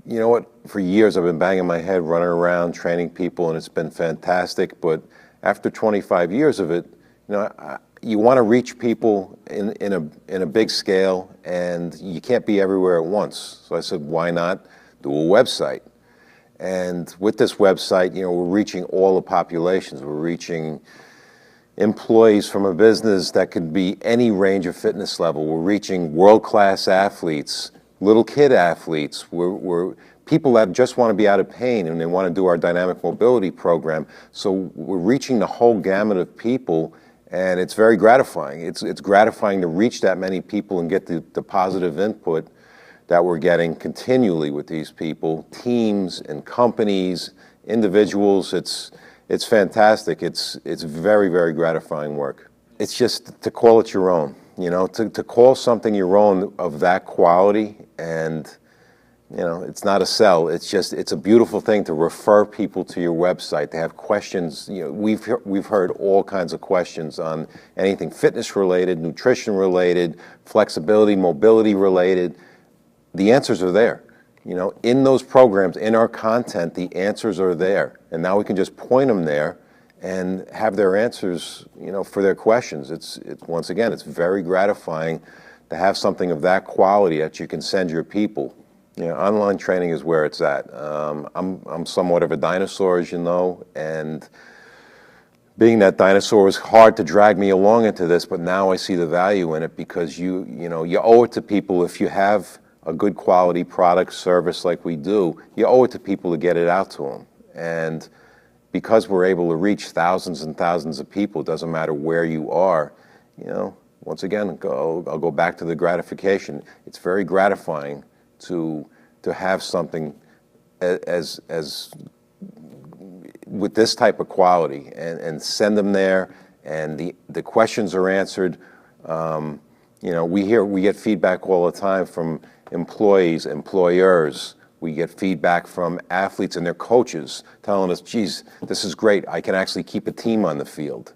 You know what? For years I've been banging my head, running around, training people, and it's been fantastic. But after 25 years of it, you want to reach people in a big scale, and you can't be everywhere at once. So I said, why not do a website? And with this website, we're reaching all the populations. We're reaching employees from a business that could be any range of fitness level. We're reaching world-class athletes, little kid athletes. We're people that just want to be out of pain and they want to do our dynamic mobility program. So we're reaching the whole gamut of people, and it's very gratifying. It's gratifying to reach that many people and get the positive input that we're getting continually with these people, teams and companies, individuals. It's fantastic. It's very, very gratifying work. It's just to call it your own, to call something your own of that quality, and it's not a sell. It's a beautiful thing to refer people to your website. They have questions. We've heard all kinds of questions on anything fitness related, nutrition related, flexibility, mobility related. The answers are there. In those programs, in our content, the answers are there. And now we can just point them there and have their answers, for their questions. It's once again, it's very gratifying to have something of that quality that you can send your people. Online training is where it's at. I'm somewhat of a dinosaur, as you know, and being that dinosaur was hard to drag me along into this, but now I see the value in it because you owe it to people. If you have a good quality product, service like we do, you owe it to people to get it out to them. And because we're able to reach thousands and thousands of people, it doesn't matter where you are, once again, I'll go back to the gratification. It's very gratifying to have something as with this type of quality and send them there, and the questions are answered. We get feedback all the time from employees, employers. We get feedback from athletes and their coaches telling us, geez, this is great. I can actually keep a team on the field.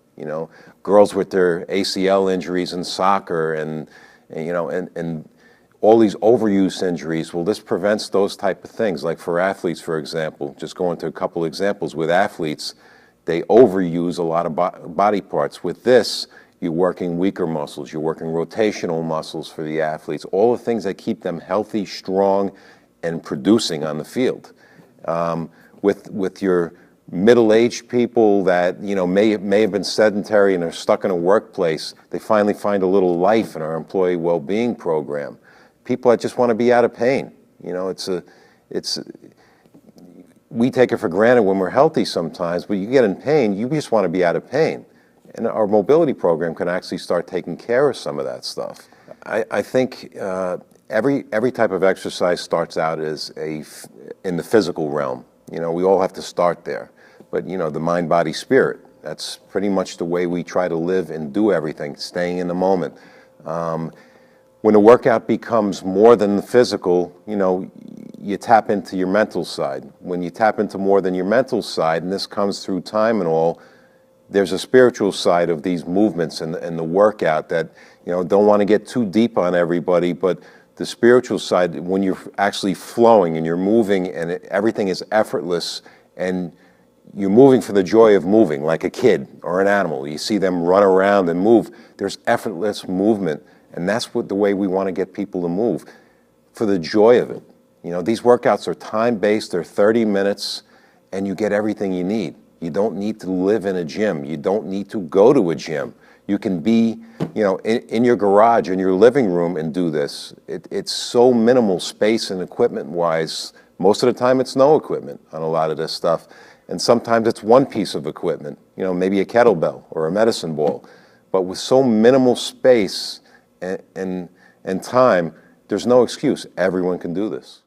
Girls with their ACL injuries in soccer and all these overuse injuries. Well, this prevents those type of things. Like for athletes, for example, just going to a couple examples with athletes, they overuse a lot of body parts. With this, you're working weaker muscles, you're working rotational muscles for the athletes, all the things that keep them healthy, strong, and producing on the field. With your middle-aged people that may have been sedentary and are stuck in a workplace, they finally find a little life in our employee well-being program. People that just want to be out of pain. We take it for granted when we're healthy sometimes, but you get in pain, you just want to be out of pain. And our mobility program can actually start taking care of some of that stuff. I think every type of exercise starts out as in the physical realm. We all have to start there. But the mind, body, spirit, that's pretty much the way we try to live and do everything, staying in the moment. When the workout becomes more than the physical, you tap into your mental side. When you tap into more than your mental side, and this comes through time and all, there's a spiritual side of these movements and the workout that, don't want to get too deep on everybody, but the spiritual side, when you're actually flowing and you're moving and everything is effortless and you're moving for the joy of moving, like a kid or an animal. You see them run around and move. There's effortless movement. And that's the way we want to get people to move, for the joy of it. These workouts are time-based, they're 30 minutes, and you get everything you need. You don't need to live in a gym. You don't need to go to a gym. You can be, in your garage, in your living room and do this. It's so minimal space and equipment-wise. Most of the time it's no equipment on a lot of this stuff. And sometimes it's one piece of equipment, maybe a kettlebell or a medicine ball. But with so minimal space and time, there's no excuse. Everyone can do this.